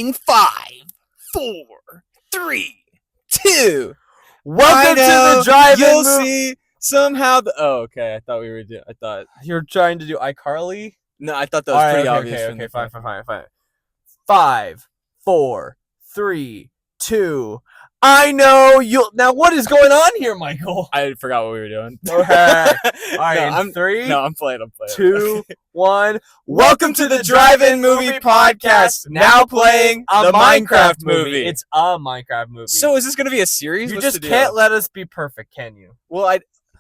In 5, 4, 3, 2. Welcome to the drive-in You'll movie. see somehow. Oh, okay. I thought we were doing. I thought You're trying to do iCarly? no. I thought that was pretty obvious. Okay, fine. 5, 4, 3, 2. I know you. Now, what is going on here, Michael? I forgot what we were doing. Okay. All right, No, in I'm 3, No, I'm playing. 2, 1. Welcome to the Drive-In Movie Podcast. Now playing the Minecraft movie. It's a Minecraft movie. So is this going to be a series? you What's just the can't deal? let us be perfect, can you? Well,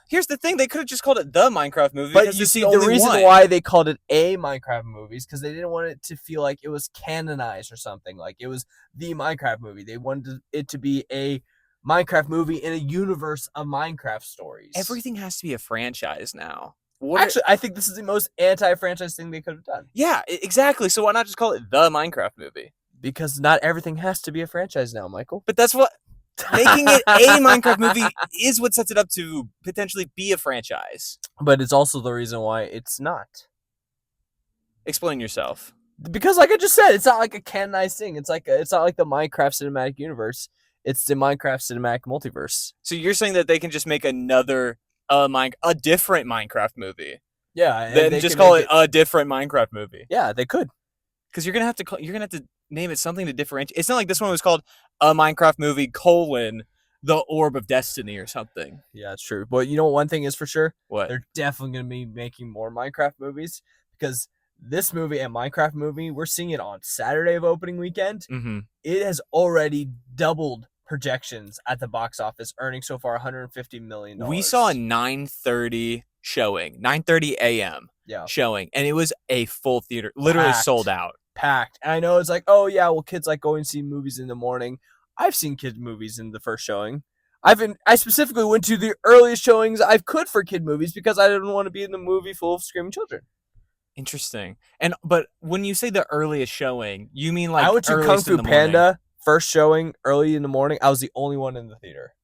here's the thing. They could have just called it the Minecraft movie. But because you it's see, the the only reason one. why they called it a Minecraft movie is because they didn't want it to feel like it was canonized or something. Like it was the Minecraft movie. They wanted it to be a Minecraft movie in a universe of Minecraft stories. Everything has to be a franchise now. Actually, I think this is the most anti-franchise thing they could have done. Yeah, exactly. So why not just call it the Minecraft movie? Because not everything has to be a franchise now, Michael. But that's what making it a Minecraft movie is what sets it up to potentially be a franchise. But it's also the reason why it's not. Explain yourself. Because, like I just said, it's not like a canonized thing. It's not like the Minecraft cinematic universe. It's the Minecraft cinematic multiverse. So you're saying that they can just make another a different Minecraft movie? Yeah, Then just call it a different Minecraft movie. Yeah, they could. Because you're gonna have to name it something to differentiate. It's not like this one was called a Minecraft movie : the Orb of Destiny or something. Yeah, it's true. But you know what one thing is for sure? What? They're definitely going to be making more Minecraft movies because this movie and Minecraft movie, we're seeing it on Saturday of opening weekend. Mm-hmm. It has already doubled projections at the box office, earning so far $150 million. We saw a 9:30 showing, 9:30 a.m. Yeah. showing, and it was a full theater, literally Packed. sold out. Packed. And I know it's like, oh yeah, well kids like going to see movies in the morning. I've seen kids movies in the first showing. I specifically went to the earliest showings I could for kid movies because I didn't want to be in the movie full of screaming children. Interesting. But when you say the earliest showing, you mean like I went to Kung earliest in Fu the morning? Panda first showing early in the morning. I was the only one in the theater.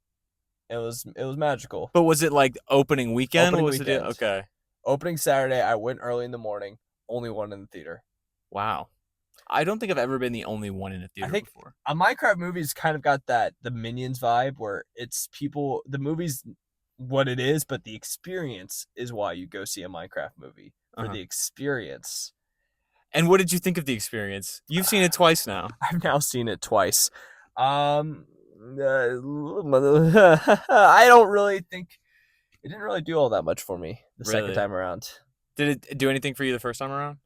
It was magical. But was it like opening weekend? Opening What was weekend. it? Okay. Opening Saturday, I went early in the morning. Only one in the theater. Wow. I don't think I've ever been the only one in a theater before. A Minecraft movie's kind of got the Minions vibe where it's people. The movie's what it is, but the experience is why you go see a Minecraft movie for the experience. And what did you think of the experience? You've seen it twice now. I've now seen it twice. I don't really think it didn't really do all that much for me the second time around. Did it do anything for you the first time around?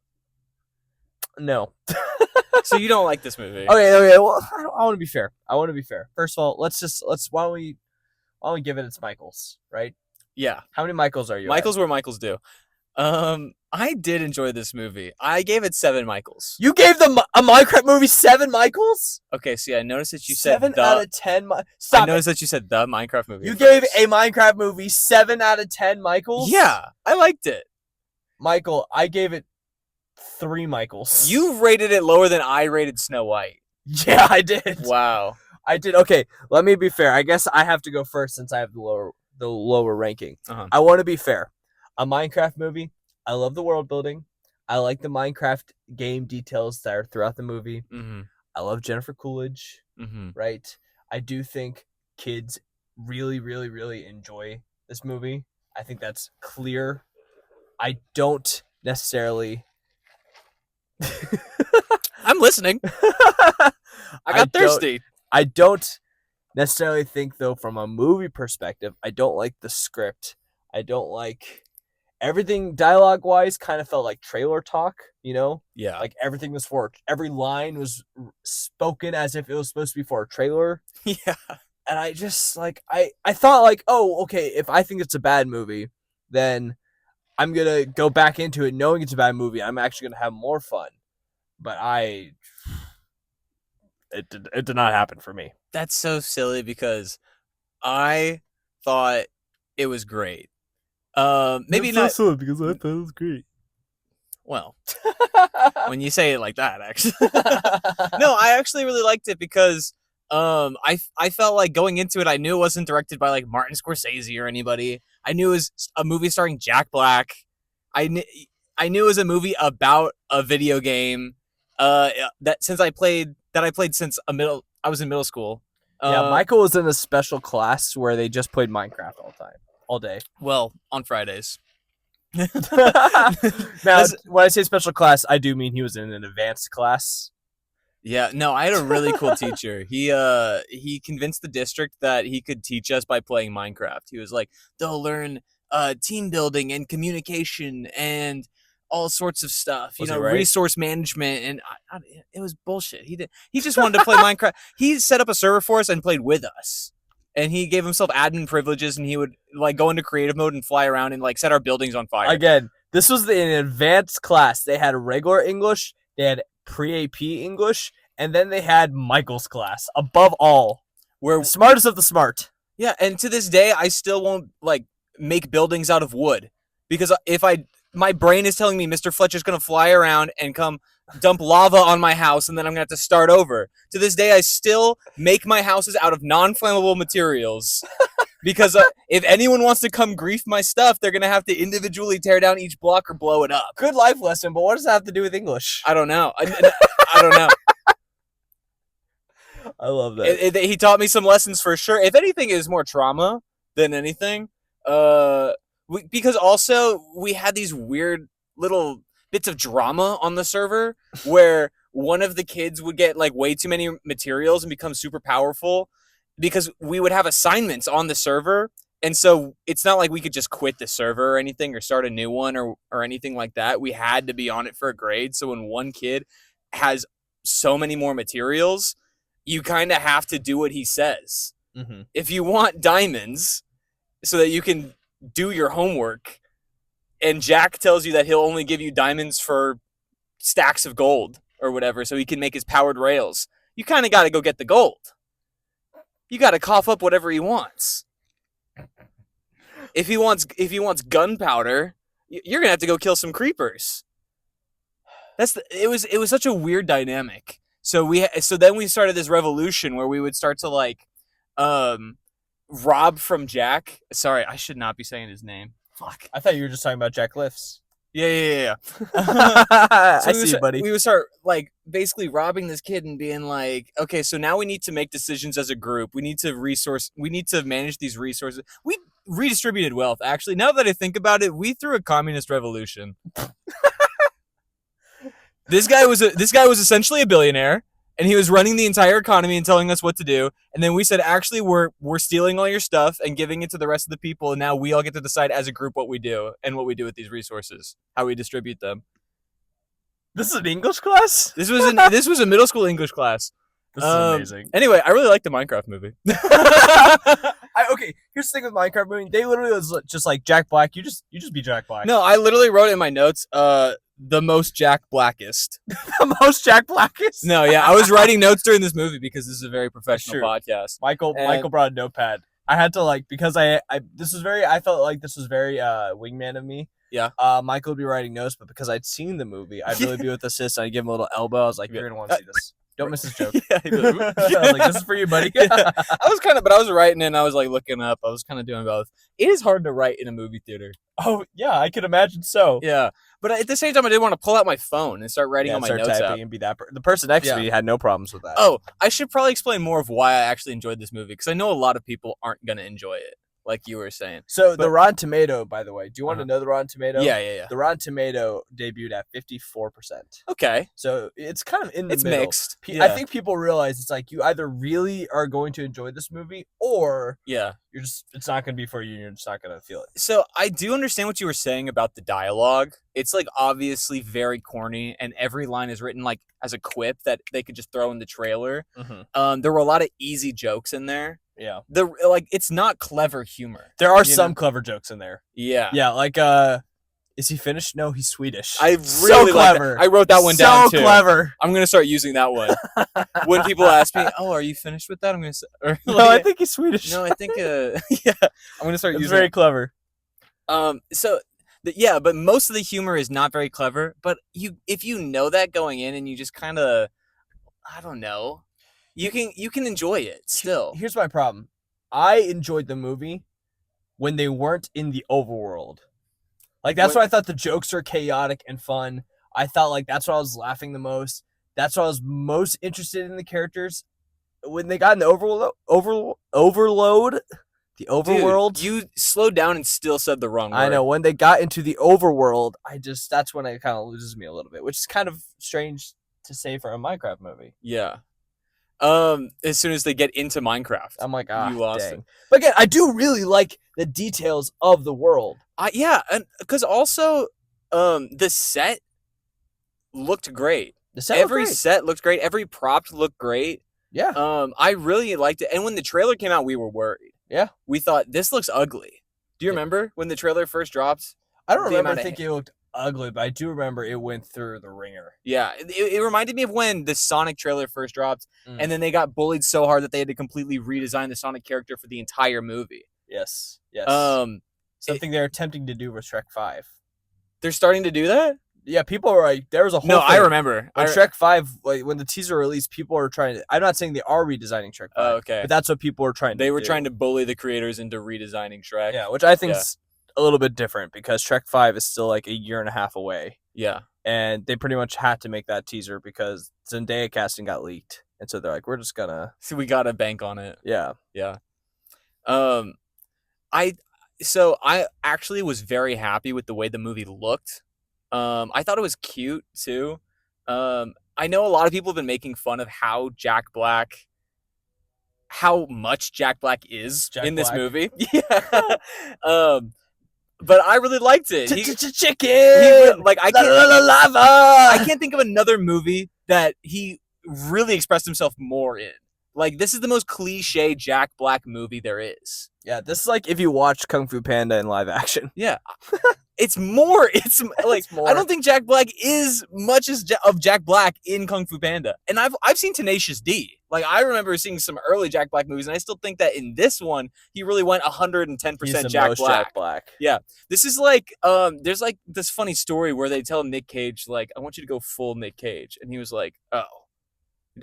No. So you don't like this movie? Okay. Well, I want to be fair. First of all, why don't we give it its Michaels, right? Yeah. How many Michaels are you? Michaels where Michaels do. I did enjoy this movie. I gave it 7 Michaels. You gave a Minecraft movie 7 Michaels? Okay, see, I noticed that you said 7 out of 10. I noticed that you said the Minecraft movie. You gave a Minecraft movie 7 out of 10 Michaels? Yeah, I liked it. Michael, I gave it 3 Michaels. You rated it lower than I rated Snow White. Yeah, I did. Wow. I did. Okay, let me be fair. I guess I have to go first since I have the lower ranking. Uh-huh. I want to be fair. A Minecraft movie, I love the world building. I like the Minecraft game details that are throughout the movie. Mm-hmm. I love Jennifer Coolidge, right? I do think kids really, really, really enjoy this movie. I think that's clear. I don't necessarily... I'm listening. I got thirsty. I don't necessarily think, though, from a movie perspective, I don't like the script. I don't like... Everything dialogue-wise kind of felt like trailer talk, you know? Yeah. Like everything was every line was spoken as if it was supposed to be for a trailer. Yeah. And I just, I thought, oh, okay, if I think it's a bad movie, then I'm going to go back into it knowing it's a bad movie. I'm actually going to have more fun. But it did not happen for me. That's so silly because I thought it was great. Maybe not so because I thought it was great. Well, when you say it like that, actually. No, I actually really liked it because I felt like going into it, I knew it wasn't directed by like Martin Scorsese or anybody. I knew it was a movie starring Jack Black. I knew it was a movie about a video game. That since I played that I played since I was in middle school. Yeah, Michael was in a special class where they just played Minecraft all day. Well, on Fridays. Now, when I say special class, I do mean he was in an advanced class. Yeah, no, I had a really cool teacher. He convinced the district that he could teach us by playing Minecraft. He was like, they'll learn team building and communication and all sorts of stuff. You Was know, he right? resource management, and it was bullshit. He just wanted to play Minecraft. He set up a server for us and played with us. And he gave himself admin privileges, and he would like go into creative mode and fly around and like set our buildings on fire. Again, this was an advanced class. They had regular English, they had pre-AP English, and then they had Michael's class. Above all, Where the smartest of the smart. Yeah, and to this day, I still won't like make buildings out of wood because my brain is telling me Mr. Fletcher's gonna fly around and come dump lava on my house, and then I'm gonna have to start over. To this day, I still make my houses out of non-flammable materials because if anyone wants to come grief my stuff, they're gonna have to individually tear down each block or blow it up. Good life lesson, but what does that have to do with English? I don't know. I don't know. I love that. He taught me some lessons for sure. If anything, it is more trauma than anything. Because also we had these weird little bits of drama on the server where one of the kids would get like way too many materials and become super powerful because we would have assignments on the server. And so it's not like we could just quit the server or anything or start a new one or anything like that. We had to be on it for a grade. So when one kid has so many more materials, you kind of have to do what he says. Mm-hmm. If you want diamonds so that you can do your homework, and Jack tells you that he'll only give you diamonds for stacks of gold or whatever so he can make his powered rails, you kind of got to go get the gold. You got to cough up whatever he wants. If he wants gunpowder, you're going to have to go kill some creepers. It was such a weird dynamic. So then we started this revolution where we would start to like rob from Jack. Sorry, I should not be saying his name. Fuck. I thought you were just talking about Jack Lifts. Yeah. I see you, buddy. We would start like basically robbing this kid and being like, okay, so now we need to make decisions as a group. We need to manage these resources. We redistributed wealth. Actually, now that I think about it, we threw a communist revolution. This guy was essentially a billionaire, and he was running the entire economy and telling us what to do. And then we said, actually, we're stealing all your stuff and giving it to the rest of the people. And now we all get to decide as a group what we do and what we do with these resources, how we distribute them. This is an English class? This was a middle school English class. This is amazing. Anyway, I really like the Minecraft movie. Okay, here's the thing with Minecraft movie. They literally was just like Jack Black. You just be Jack Black. No, I literally wrote in my notes, the most Jack Blackest. The most Jack Blackest? No, yeah, I was writing notes during this movie because this is a very professional podcast. Michael brought a notepad. I had to like because I felt like this was very wingman of me. Yeah. Michael would be writing notes, but because I'd seen the movie, I'd really be with assist. I'd give him a little elbow. I was like, "You're gonna want to see this. Don't miss this joke." Yeah, he'd be like, I was like, "This is for you, buddy." Yeah. I was writing and I was like looking up. I was kind of doing both. It is hard to write in a movie theater. Oh yeah, I could imagine so. Yeah, but at the same time, I didn't want to pull out my phone and start writing on my notes app. And be that. The person next to me had no problems with that. Oh, I should probably explain more of why I actually enjoyed this movie because I know a lot of people aren't gonna enjoy it, like you were saying. So the Rotten Tomato, by the way, do you want to know the Rotten Tomato? Yeah. The Rotten Tomato debuted at 54%. Okay. So it's kind of in the it's middle. Mixed. I think people realize it's like you either really are going to enjoy this movie or it's not going to be for you and you're just not going to feel it. So I do understand what you were saying about the dialogue. It's like obviously very corny and every line is written like as a quip that they could just throw in the trailer. Mm-hmm. There were a lot of easy jokes in there. Yeah. It's not clever humor. There are some clever jokes in there. Yeah. Yeah, like is he Finnish? No, he's Swedish. I really clever. I wrote that one down too. So clever. I'm gonna start using that one. When people ask me, "Oh, are you finished with that?" I'm gonna say, no, I think he's Swedish. No, I think yeah. I'm gonna start using. It's very clever. But most of the humor is not very clever. But if you know that going in and you just kind of, I don't know, you can enjoy it still. Here's my problem. I enjoyed the movie when they weren't in the overworld. Like that's why I thought the jokes are chaotic and fun. I thought like that's why I was laughing the most. That's why I was most interested in the characters. When they got in the overload, the overworld. Dude, you slowed down and still said the wrong word. I know, when they got into the overworld, that's when it kind of loses me a little bit, which is kind of strange to say for a Minecraft movie. Yeah. As soon as they get into Minecraft, I'm like, you lost dang. it. But again, I do really like the details of the world. Yeah, and because also, the set looked great. Every set looked great. Every prop looked great. Yeah. I really liked it. And when the trailer came out, we were worried. Yeah. We thought this looks ugly. Do you remember when the trailer first dropped? I don't remember thinking it looked ugly, but I do remember it went through the ringer. Yeah, it reminded me of when the Sonic trailer first dropped, and then they got bullied so hard that they had to completely redesign the Sonic character for the entire movie. Yes. Yes. Something they're attempting to do with Shrek 5. They're starting to do that? Yeah, people are like, there was a whole No, thing. I remember. When Shrek 5, like, when the teaser released, people are trying to... I'm not saying they are redesigning Shrek 5. Oh, okay. But that's what people are trying to do. They were trying to bully the creators into redesigning Shrek. Yeah, which I think is a little bit different because Shrek 5 is still like a year and a half away. Yeah. And they pretty much had to make that teaser because Zendaya casting got leaked. And so they're like, we're just gonna... So we gotta bank on it. Yeah. Yeah. I actually was very happy with the way the movie looked. I thought it was cute too. I know a lot of people have been making fun of how much Jack Black is in this movie. Yeah. But I really liked it. Chicken. Like I can't think of another movie that he really expressed himself more in. Like, this is the most cliche Jack Black movie there is. Yeah, this is like if you watch Kung Fu Panda in live action. Yeah. It's more. It's like, more. I don't think Jack Black is much of Jack Black in Kung Fu Panda. And I've seen Tenacious D. Like, I remember seeing some early Jack Black movies, and I still think that in this one, he really went 110% Jack Black. Yeah. This is like, there's like this funny story where they tell Nick Cage, like, I want you to go full Nick Cage. And he was like, oh.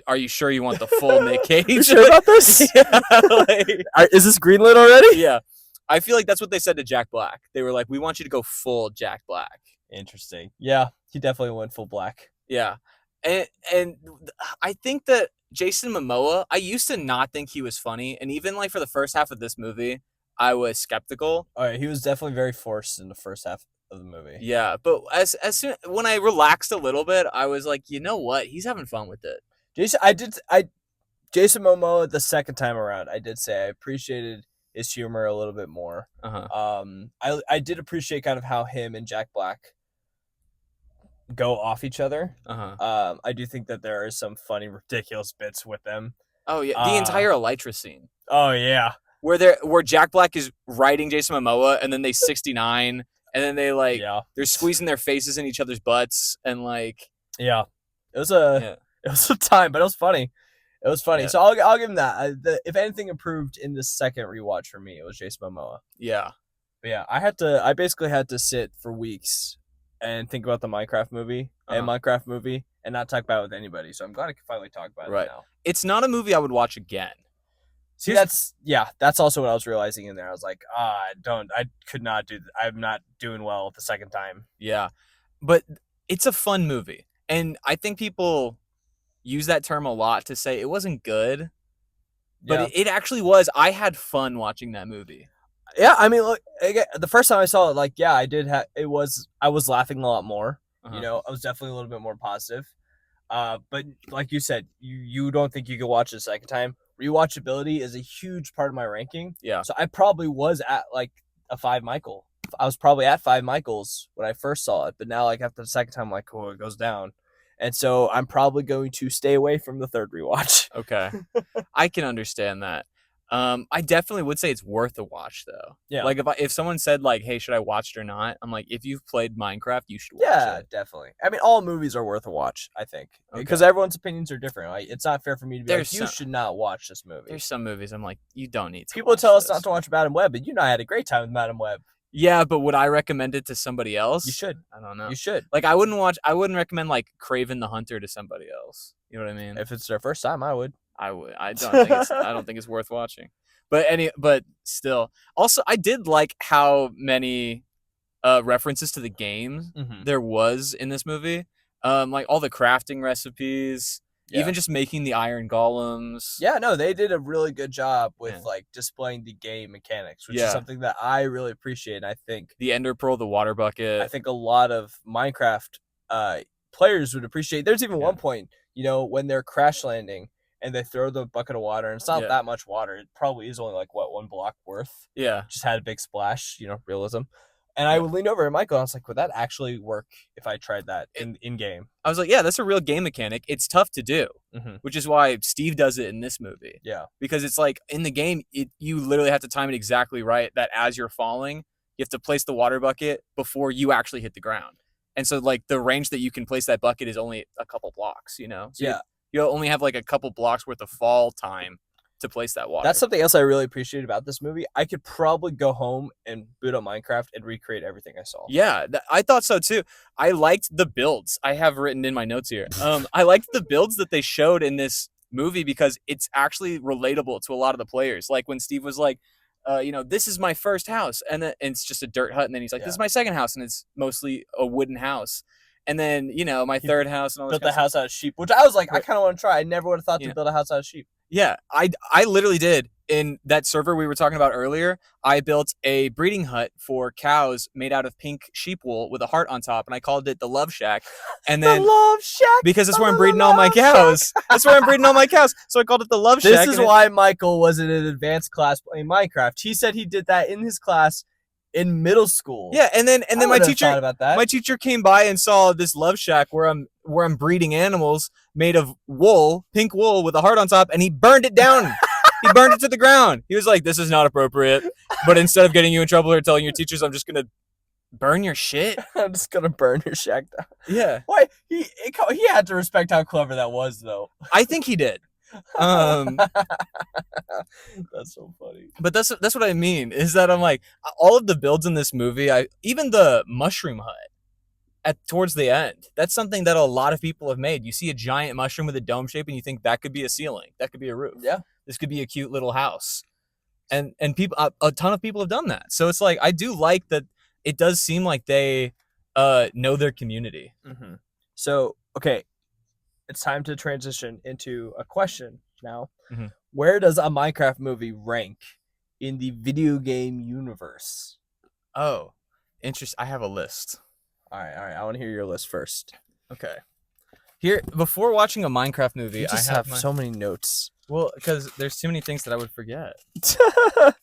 Are you sure you want the full Nick Cage? You sure about this? Yeah, like, is this greenlit already? Yeah. I feel like that's what they said to Jack Black. They were like, we want you to go full Jack Black. Interesting. Yeah, he definitely went full black. Yeah. And I think that Jason Momoa, I used to not think he was funny. And even like for the first half of this movie, I was skeptical. All right, he was definitely very forced in the first half of the movie. Yeah, but as soon when I relaxed a little bit, I was like, you know what? He's having fun with it. Jason Momoa the second time around, I did say I appreciated his humor a little bit more. I did appreciate kind of how him and Jack Black go off each other. I do think that there are some funny, ridiculous bits with them. Oh yeah, the entire Elytra scene. Oh yeah, where Jack Black is riding Jason Momoa, and then they 69, and then they like they're squeezing their faces in each other's butts, and like it was a time, but it was funny. It was funny. Yeah. So I'll give him that. If anything improved in the second rewatch for me, it was Jason Momoa. Yeah. But yeah, I basically had to sit for weeks and think about the Minecraft movie and not talk about it with anybody. So I'm glad I could finally talk about it now. It's not a movie I would watch again. See, that's also what I was realizing in there. I was like, I could not do that. I'm not doing well the second time. Yeah. But it's a fun movie. And I think people use that term a lot to say it wasn't good, but it actually was. I had fun watching that movie. Yeah, I mean, look, the first time I saw it, like, yeah, I did I was laughing a lot more. You know, I was definitely a little bit more positive. But like you said, you don't think you could watch it a second time. Rewatchability is a huge part of my ranking. Yeah. So I probably was at like a 5 Michael. I was probably at 5 Michaels when I first saw it, but now like after the second time, I'm like, oh, it goes down. And so I'm probably going to stay away from the third rewatch. Okay. I can understand that. I definitely would say it's worth a watch though. Yeah. Like if someone said like, hey, should I watch it or not? I'm like, if you've played Minecraft, you should watch it. Yeah, definitely. I mean, all movies are worth a watch, I think. Because everyone's opinions are different. Like, it's not fair for me to be like, you should not watch this movie. There's some movies I'm like, you don't need to. People tell us not to watch Madam Web, but you and I had a great time with Madam Web. Yeah, but would I recommend it to somebody else? You should. I don't know. You should. Like, I wouldn't recommend like Kraven the Hunter to somebody else. You know what I mean? If it's their first time, I would. I would. I don't think it's worth watching. But still. Also, I did like how many references to the game there was in this movie. Like all the crafting recipes, Yeah. even just making the iron golems. Yeah, no, they did a really good job with Yeah. like displaying the game mechanics, which Yeah. is something that I really appreciate. I think The ender pearl, the water bucket. a lot of Minecraft players would appreciate. There's even one point, when they're crash landing and they throw the bucket of water, and it's not that much water. It probably is only like one block worth. Yeah. Just had a big splash, realism. And I would lean over at Michael and I was like, would that actually work if I tried that in game? I was like, yeah, that's a real game mechanic. It's tough to do, which is why Steve does it in this movie. Yeah. Because it's like in the game, you literally have to time it exactly right that as you're falling, you have to place the water bucket before you actually hit the ground. And so like the range that you can place that bucket is only a couple blocks, So you only have like a couple blocks worth of fall time to place that water. That's something else I really appreciate about this movie. I could probably go home and boot up Minecraft and recreate everything I saw. Yeah, I thought so too. I liked the builds. I have written in my notes here. I liked the builds that they showed in this movie because it's actually relatable to a lot of the players. Like when Steve was like, this is my first house, and then it's just a dirt hut, and then he's like, this is my second house, and it's mostly a wooden house. And then, my third house and all built the house out of sheep, which I was like, I kind of want to try. I never would have thought to build a house out of sheep. Yeah, I literally did. In that server we were talking about earlier, I built a breeding hut for cows made out of pink sheep wool with a heart on top, and I called it the Love Shack. And then the Love Shack, because that's where I'm breeding all my cows. That's where I'm breeding all my cows. So I called it the Love Shack. This is why Michael was in an advanced class playing Minecraft. He said he did that in his class in middle school. Yeah, and then my teacher about that. My teacher came by and saw this Love Shack where I'm breeding animals made of wool, pink wool with a heart on top, and he burned it down. He burned it to the ground. He was like, "This is not appropriate." But instead of getting you in trouble or telling your teachers, I'm just gonna burn your shit. I'm just gonna burn your shack down. Yeah. Why he had to respect how clever that was, though. I think he did. That's so funny. But that's what I mean is that I'm like all of the builds in this movie. Even the mushroom hut towards the end. That's something that a lot of people have made. You see a giant mushroom with a dome shape, and you think that could be a ceiling. That could be a roof. Yeah. This could be a cute little house. And people, a ton of people have done that. So it's like I do like that. It does seem like they know their community. Mm-hmm. So okay, it's time to transition into a question now. Mm-hmm. Where does a Minecraft movie rank in the video game universe? Oh, interesting. I have a list. All right. I want to hear your list first. Okay. Here, before watching a Minecraft movie, I have so many notes. Well, because there's too many things that I would forget.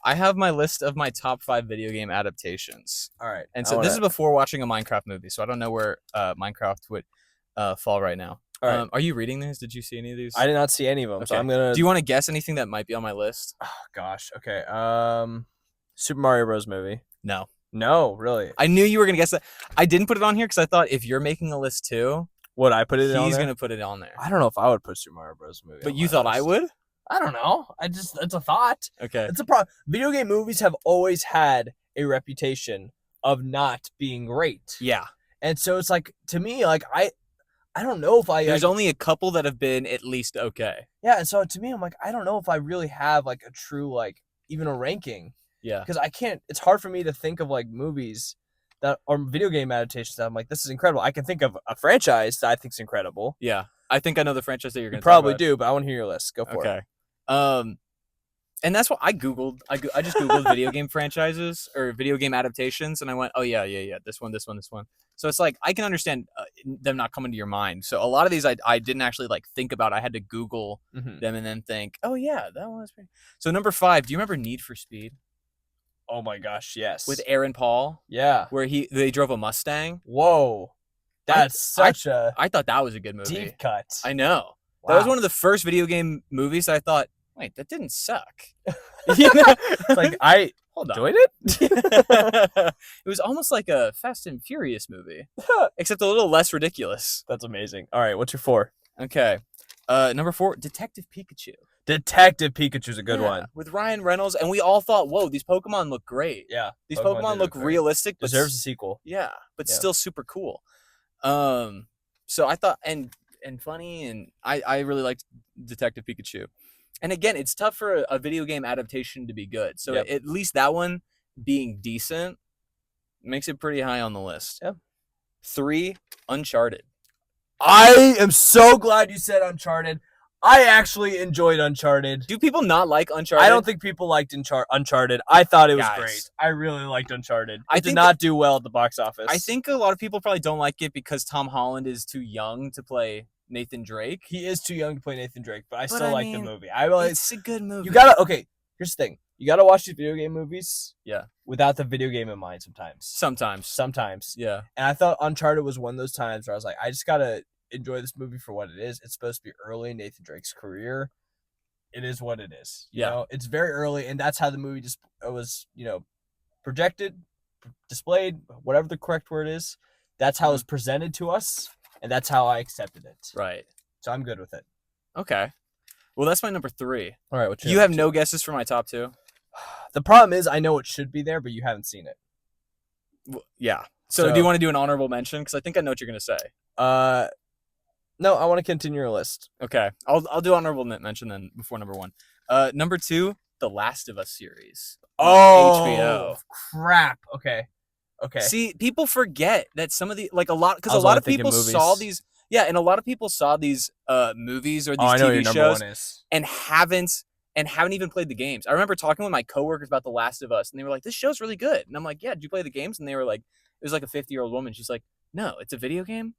I have my list of my top 5 video game adaptations. All right. And so this is before watching a Minecraft movie, so I don't know where Minecraft would fall right now. All right. Are you reading these? Did you see any of these? I did not see any of them, so I'm gonna. Do you want to guess anything that might be on my list? Oh gosh. Okay. Super Mario Bros. Movie. No. No, really. I knew you were gonna guess that. I didn't put it on here because I thought if you're making a list too, would I put it on there? He's gonna put it on there. I don't know if I would put Super Mario Bros. Movie. But you thought I would? I don't know. It's a thought. Okay. It's a problem. Video game movies have always had a reputation of not being great. Yeah. And so it's like, to me, like, I don't know if There's only a couple that have been at least okay. Yeah, and so to me, I'm like, I don't know if I really have, like, a true, like, even a ranking. Yeah. Because it's hard for me to think of, like, movies that are video game adaptations that I'm like, this is incredible. I can think of a franchise that I think is incredible. Yeah. I think I know the franchise that you're going to probably do, but I want to hear your list. Go for it. Okay. And that's what I Googled. I just Googled video game franchises or video game adaptations, and I went, oh, yeah. This one. So it's like, I can understand them not coming to your mind. So a lot of these I didn't actually, like, think about. I had to Google them and then think, oh, yeah, that one was pretty. So number 5, do you remember Need for Speed? Oh, my gosh, yes. With Aaron Paul? Yeah. Where they drove a Mustang? Whoa. That's I thought that was a good movie. Deep cut. I know. Wow. That was one of the first video game movies I thought, wait, that didn't suck. It's like, I enjoyed it. It was almost like a Fast and Furious movie, except a little less ridiculous. That's amazing. All right, what's your 4? Okay. Number 4, Detective Pikachu. Detective Pikachu's a good one. With Ryan Reynolds, and we all thought, whoa, these Pokemon look great. Yeah. These Pokemon look realistic. But deserves a sequel. Yeah, but still super cool. So I thought, and funny, and I really liked Detective Pikachu. And again, it's tough for a video game adaptation to be good. So at least that one being decent makes it pretty high on the list. Yep. 3, Uncharted. I am so glad you said Uncharted. I actually enjoyed Uncharted. Do people not like Uncharted? I don't think people liked Uncharted. I thought it was Guys. great. I really liked Uncharted. I It did think not do well at the box office. I think a lot of people probably don't like it because Tom Holland is too young to play Nathan Drake. he is too young to play Nathan Drake, but I But still I like the mean, movie. I really, It's a good movie. you gotta okay. Here's the thing: you gotta watch these video game movies, Yeah. without the video game in mind. Sometimes. Sometimes, Yeah. and I thought Uncharted was one of those times where I was like, I just gotta enjoy this movie for what it is. It's supposed to be early in Nathan Drake's career. It is what it is. You know, it's very early, and that's how the movie just was. Projected, displayed, whatever the correct word is. That's how it was presented to us, and that's how I accepted it. Right. So I'm good with it. Okay. Well, that's my number 3. All right, what's your You have number no guesses for my top 2? two? The problem is, I know it should be there, but you haven't seen it. Yeah. So do you want to do an honorable mention? Because I think I know what you're going to say. No, I want to continue your list. Okay. I'll do honorable mention then before number 1. Number 2, The Last of Us series. HBO. Crap. Okay. See, people forget that some of the because a I lot was of only thinking people saw movies. these. Yeah, and a lot of people saw these movies or these I know TV your number shows one is. and haven't even played the games. I remember talking with my coworkers about The Last of Us, and they were like, "This show's really good." And I'm like, "Yeah, did you play the games?" And they were like, "It was like a 50-year-old woman." She's like, "No, it's a video game."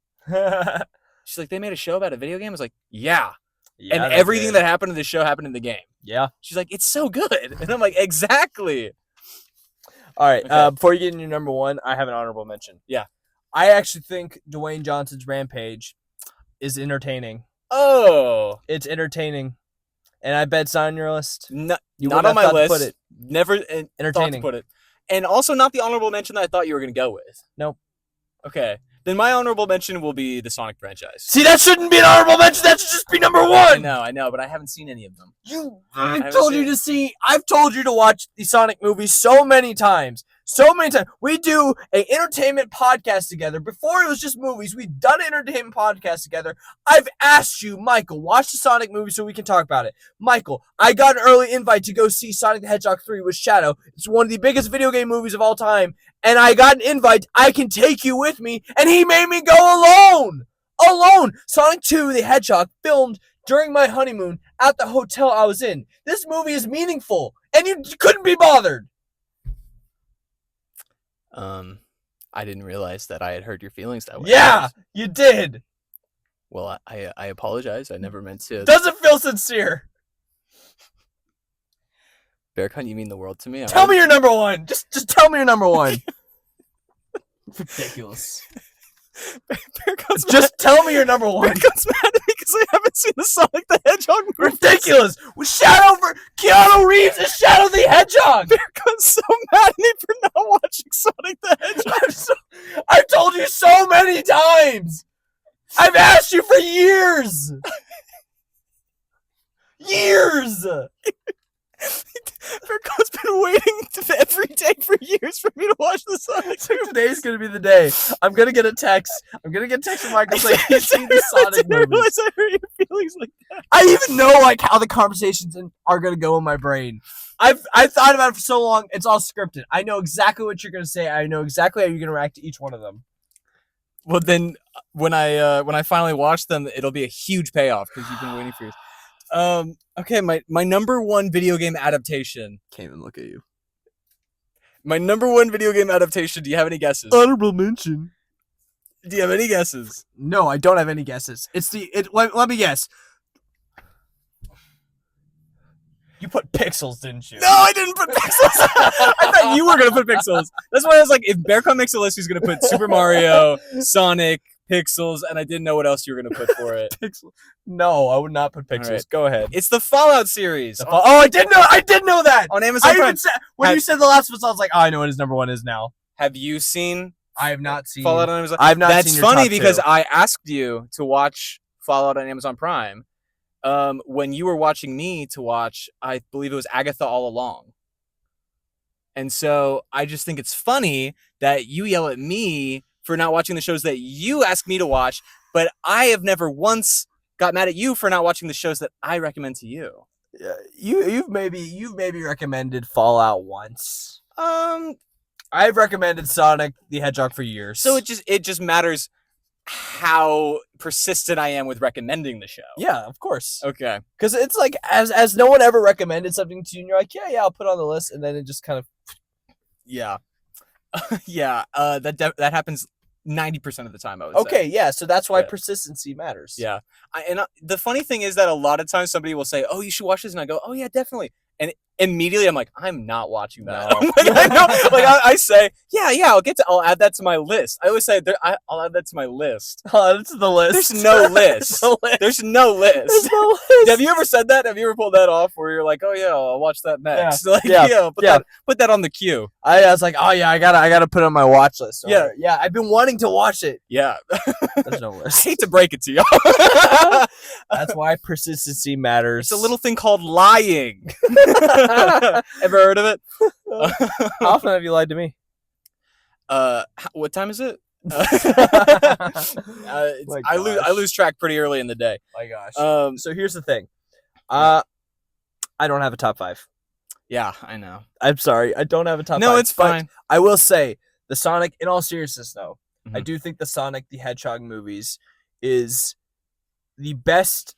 She's like, "They made a show about a video game." I was like, "Yeah." And they everything did. that happened in the show happened in the game. Yeah. She's like, "It's so good." And I'm like, "Exactly." All right. Okay. Before you get into your number one, I have an honorable mention. Yeah. I actually think Dwayne Johnson's Rampage is entertaining. Oh. It's entertaining, and I bet it's on your list. No, You not wouldn't on my have thought to list. put it. Never thought to Entertaining. put it. And also not the honorable mention that I thought you were going to go with. Nope. Okay. Then my honorable mention will be the Sonic franchise. See, that shouldn't be an honorable mention. That should just be number one. I know, but I haven't seen any of them. I've told you to watch the Sonic movies so many times. So many times. We do an entertainment podcast together. Before it was just movies, we've done an entertainment podcast together. I've asked you, Michael, watch the Sonic movie so we can talk about it. Michael, I got an early invite to go see Sonic the Hedgehog 3 with Shadow. It's one of the biggest video game movies of all time. And I got an invite. I can take you with me. And he made me go alone. Alone. Sonic 2 the Hedgehog filmed during my honeymoon at the hotel I was in. This movie is meaningful. And you couldn't be bothered. I didn't realize that I had hurt your feelings that way. Yeah, you did. Well, I apologize. I never meant to. Doesn't feel sincere. Berkan, you mean the world to me. Tell me your number one. Just tell me your number one. Ridiculous. Just tell me your number one. Berkan's mad at me because I haven't seen the Sonic the Hedgehog movie. Ridiculous. With Keanu Reeves is Shadow the Hedgehog. Berkan's so mad at me for not watching Sonic the Hedgehog. I've told you so many times. I've asked you for years. Years. Berkan's been waiting every day for years for me to watch the Sonic movie. Today's gonna be the day. I'm gonna get a text. I'm gonna get a text from Michael saying he's seen the Sonic movie. I hurt your feelings like that. I even know how the conversations are gonna go in my brain. I've thought about it for so long. It's all scripted. I know exactly what you're gonna say. I know exactly how you're gonna react to each one of them. Well, then when I finally watch them, it'll be a huge payoff because you've been waiting for years. Okay, my number one video game adaptation. Can't even look at you. My number one video game adaptation. Do you have any guesses? Honorable mention. Do you have any guesses? No, I don't have any guesses. Let me guess. You put Pixels, didn't you? No, I didn't put Pixels. I thought you were gonna put Pixels. That's why I was like, if Berkan makes a list, he's gonna put Super Mario, Sonic, Pixels, and I didn't know what else you were gonna put for it. Pixels. No, I would not put Pixels. Right. Go ahead. It's the Fallout series. I did know that. On Amazon Prime. You said The Last of Us, I was like, I know what his number one is now. Have you seen I have not seen Fallout on Amazon? I've not That's seen your funny top because two. I asked you to watch Fallout on Amazon Prime. When you were watching me to watch, I believe it was Agatha All Along. And so I just think it's funny that you yell at me for not watching the shows that you ask me to watch, but I have never once got mad at you for not watching the shows that I recommend to you. You've maybe recommended Fallout once. I've recommended Sonic the Hedgehog for years. So it just matters. how persistent I am with recommending the show. Yeah, of course. Okay. Because it's like as no one ever recommended something to you, and you're like, yeah, I'll put it on the list, and then it just kind of. Yeah. Yeah. That happens 90% of the time, I would say. Okay, yeah. So that's why Yeah. persistency matters. Yeah. The funny thing is that a lot of times somebody will say, "Oh, you should watch this," and I go, "Oh yeah, definitely." And immediately I'm like, "I'm not watching that." No. Like, I know, like I say, "Yeah, I'll add that to my list." I always say, "I'll add that to my list." Oh, that's the list. There's no list. There's no list. There's no list. Have you ever said that? Have you ever pulled that off where you're like, "Oh yeah, I'll watch that next." Yeah. Like, Yeah. put that on the queue. I was like, oh yeah, I gotta put it on my watch list. Or, Yeah. yeah. I've been wanting to watch it. Yeah. There's no I list. hate to break it to y'all. That's why persistency matters. It's a little thing called lying. Ever heard of it? How often have you lied to me? What time is it? My I lose track pretty early in the day. My gosh. So here's the thing. I don't have a top 5. yeah, I know. I'm sorry, I don't have a top 5. No, it's fine. I will say the Sonic. In all seriousness, though, I Mhm. do think the Sonic the Hedgehog movies is the best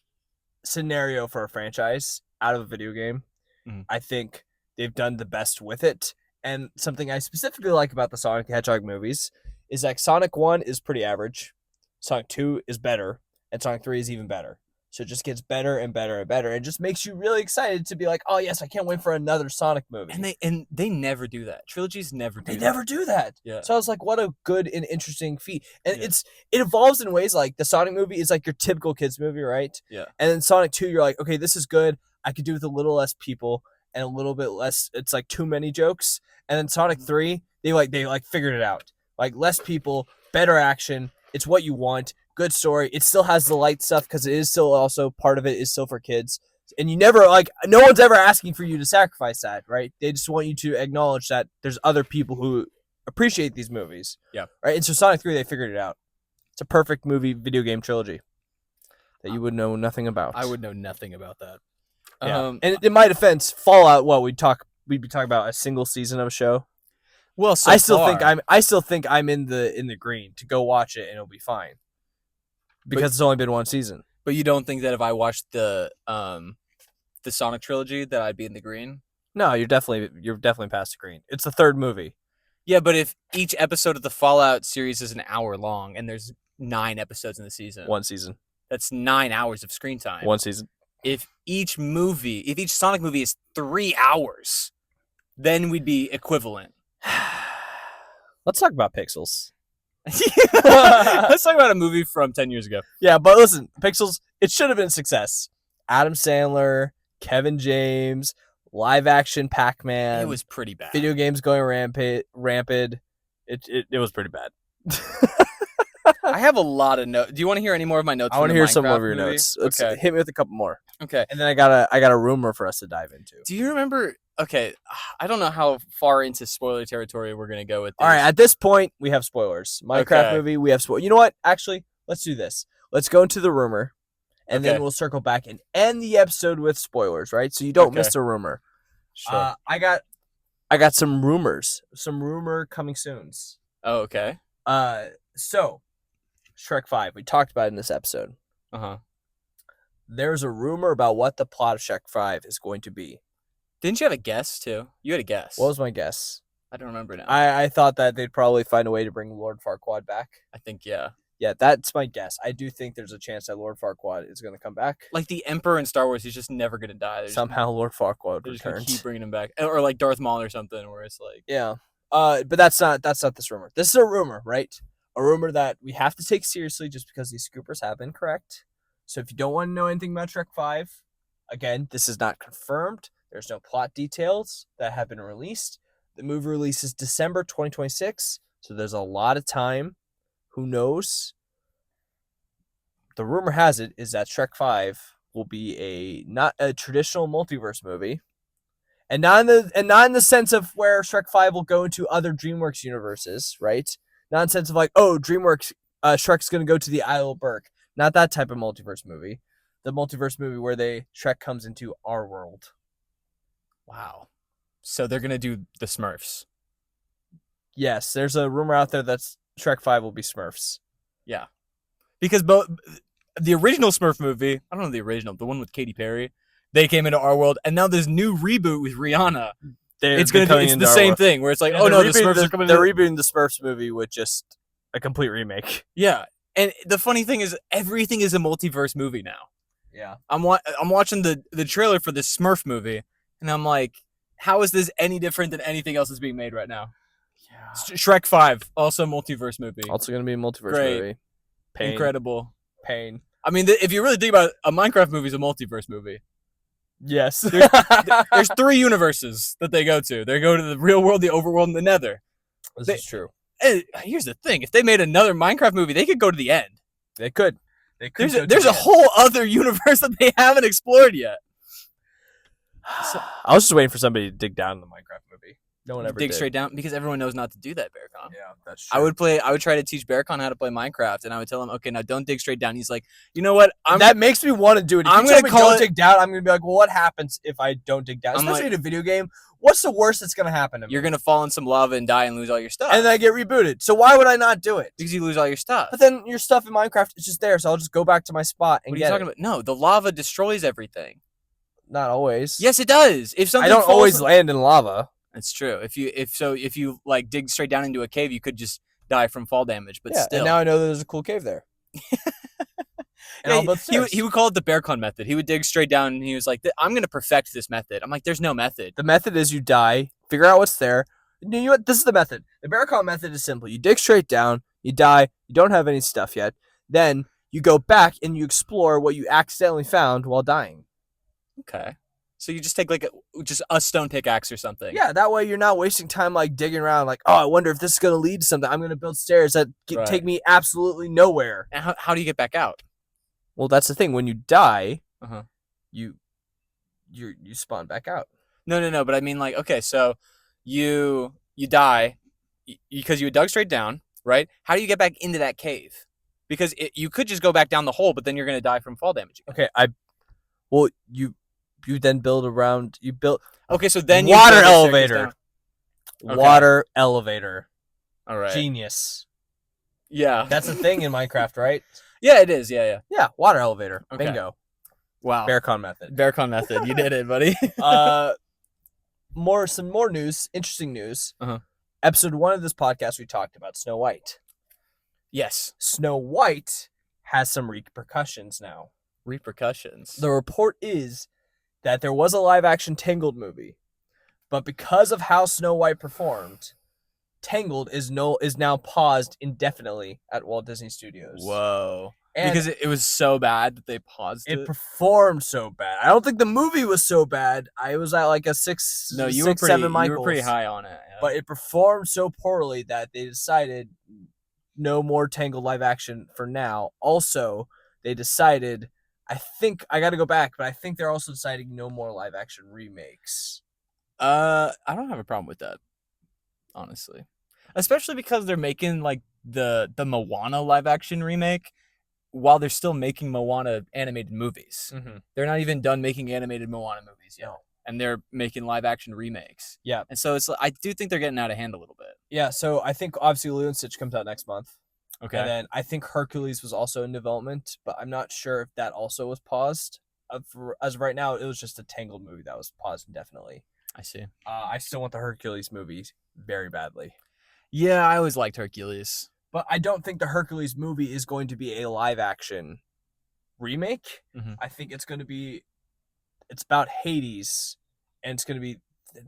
scenario for a franchise out of a video game. Mhm. I think they've done the best with it. And something I specifically like about the Sonic the Hedgehog movies is that Sonic 1 is pretty average, Sonic 2 is better, and Sonic 3 is even better. So it just gets better and better and better. It just makes you really excited to be like, oh yes, I can't wait for another Sonic movie. And they never do that. Trilogies never do They that. never do that. Yeah. So I was like, what a good and interesting feat. And Yeah. it evolves in ways like the Sonic movie is like your typical kids movie, right? Yeah. And then Sonic 2, you're like, okay, this is good. I could do with a little less people and a little bit less. It's like too many jokes. And then Sonic 3, they figured it out. Like less people, better action. It's what you want. Good story. It still has the light stuff because it is still also part of it is still for kids. And you never no one's ever asking for you to sacrifice that, right? They just want you to acknowledge that there's other people who appreciate these movies. Yeah. Right. And so Sonic 3, they figured it out. It's a perfect movie video game trilogy that you would know nothing about. I would know nothing about that. Yeah. And in my defense, Fallout, we'd be talking about a single season of a show. Well, I still think I'm in the green to go watch it and it'll be fine. Because it's only been one season. But you don't think that if I watched the Sonic trilogy that I'd be in the green? No, you're definitely past the green. It's the third movie. Yeah, but if each episode of the Fallout series is an hour long and there's 9 episodes in the season. One season. That's 9 hours of screen time. One season. If each Sonic movie is 3 hours, then we'd be equivalent. Let's talk about Pixels. Let's talk about a movie from 10 years ago. Yeah, but listen, Pixels, it should have been a success. Adam Sandler, Kevin James, live action Pac-Man. It was pretty bad. Video games going rampant. It was pretty bad. I have a lot of notes. Do you want to hear any more of my notes? I want to hear some Minecraft of your movie? notes. Let's Okay. hit me with a couple more. Okay. And then I got a rumor for us to dive into. Do you remember? Okay, I don't know how far into spoiler territory we're gonna go with this. All right, at this point, we have spoilers. Minecraft Okay. movie, we have spoilers. You know what? Actually, let's do this. Let's go into the rumor, and Okay. then we'll circle back and end the episode with spoilers, right? So you don't Okay. miss the rumor. Sure. I got some rumors. Some rumor coming soons. Oh, okay. So Shrek 5, we talked about it in this episode. Uh-huh. There's a rumor about what the plot of Shrek 5 is going to be. Didn't you have a guess too? You had a guess. What was my guess? I don't remember now. I thought that they'd probably find a way to bring Lord Farquaad back. I think yeah. Yeah, that's my guess. I do think there's a chance that Lord Farquaad is going to come back. Like the Emperor in Star Wars, he's just never gonna die. Somehow Lord Farquaad they're just gonna returns. keep bringing him back, or like Darth Maul or something, where it's like Yeah. But that's not this rumor. This is a rumor, right? A rumor that we have to take seriously just because these scoopers have been correct. So if you don't want to know anything about Shrek 5, again, this is not confirmed. There's no plot details that have been released. The movie releases December 2026, so there's a lot of time. Who knows? The rumor has it is that Shrek 5 will be not a traditional multiverse movie. And not in the sense of where Shrek 5 will go into other DreamWorks universes, right? Not in the sense of like, oh, DreamWorks, Shrek's going to go to the Isle of Berk. Not that type of multiverse movie. The multiverse movie where Shrek comes into our world. wow. So they're gonna do the Smurfs. Yes, there's a rumor out there that Shrek 5 will be Smurfs. Yeah. because both the original Smurf movie, I don't know the original, the one with Katy Perry, they came into our world, and now this new reboot with Rihanna. It's the same thing where it's like, Yeah, oh no, the Smurfs are coming. They're rebooting the Smurfs movie with just a complete remake. Yeah, and the funny thing is, everything is a multiverse movie now. Yeah, I'm watching the trailer for this Smurf movie, and I'm like, how is this any different than anything else that's being made right now? Yeah. Shrek 5, also multiverse movie. Also gonna be a multiverse Great. movie. Incredible. Pain. I mean, if you really think about it, a Minecraft movie is a multiverse movie. Yes. There's 3 universes that they go to. They go to the real world, the overworld, and the nether. This is true. And here's the thing. If they made another Minecraft movie, they could go to the end. They could. There's a whole other universe that they haven't explored yet. So, I was just waiting for somebody to dig down in the Minecraft movie. No one ever dig did. straight down because everyone knows not to do that, Berkan. Yeah, that's true. I would try to teach Berkan how to play Minecraft, and I would tell him, okay, now don't dig straight down. He's like, you know what? That makes me want to do it. If I'm you tell gonna me call don't it- dig down, I'm gonna be like, well, what happens if I don't dig down? I'm Especially like- in a video game. What's the worst that's gonna happen to me? You're gonna fall in some lava and die and lose all your stuff. And then I get rebooted. So why would I not do it? because you lose all your stuff. But then your stuff in Minecraft is just there, so I'll just go back to my spot and What are get you talking it. about? No, the lava destroys everything. Not always. Yes, it does. If something I don't falls- always land in lava. That's true. If you like dig straight down into a cave, you could just die from fall damage. But Yeah, still, and now I know there's a cool cave there. And Yeah, I'll build stairs. he would call it the Berkan method. He would dig straight down, and he was like, "I'm gonna perfect this method." I'm like, "There's no method." The method is you die, figure out what's there. You know what? This is the method. The Berkan method is simple. You dig straight down, you die, you don't have any stuff yet. Then you go back and you explore what you accidentally found while dying. Okay, so you just take like just a stone pickaxe or something. Yeah, that way you're not wasting time like digging around like, oh, I wonder if this is going to lead to something. I'm going to build stairs that Right. take me absolutely nowhere. And how do you get back out? Well, that's the thing. When you die, Uh-huh. you spawn back out. No. But I mean, like, okay, so you die because you dug straight down, right? How do you get back into that cave? Because you could just go back down the hole, but then you're gonna die from fall damage again. Okay, you then build around. You build Okay, so then water you build the staircase elevator. down. Okay. Water elevator. All right. Genius. Yeah. That's a thing in Minecraft, right? Yeah, it is. Yeah. Yeah, water elevator. Okay. Bingo. Wow. Berkan method. Berkan method. You did it, buddy. Some more news. Interesting news. Uh-huh. Episode 1 of this podcast, we talked about Snow White. Yes. Snow White has some repercussions now. Repercussions. The report is that there was a live-action Tangled movie, but because of how Snow White performed, Tangled is now paused indefinitely at Walt Disney Studios. Whoa. And Because it was so bad that they paused it. it performed so bad. I don't think the movie was so bad. I was at like a 6, No, you 6, were pretty. 7 Michaels. You were pretty high on it. Yeah. But it performed so poorly that they decided no more Tangled live action for now. Also, they decided, I think I got to go back, but I think they're also deciding no more live action remakes. I don't have a problem with that, honestly. Especially because they're making like the Moana live action remake while they're still making Moana animated movies. Mm-hmm. They're not even done making animated Moana movies yet. No. And they're making live action remakes. Yeah. And so I do think they're getting out of hand a little bit. Yeah, so I think obviously Lilo and Stitch comes out next month. Okay. And then I think Hercules was also in development, but I'm not sure if that also was paused. As of right now, it was just a Tangled movie that was paused indefinitely. I see. I still want the Hercules movie very badly. Yeah, I always liked Hercules. But I don't think the Hercules movie is going to be a live action remake. Mhm. I think it's about Hades, and it's going to be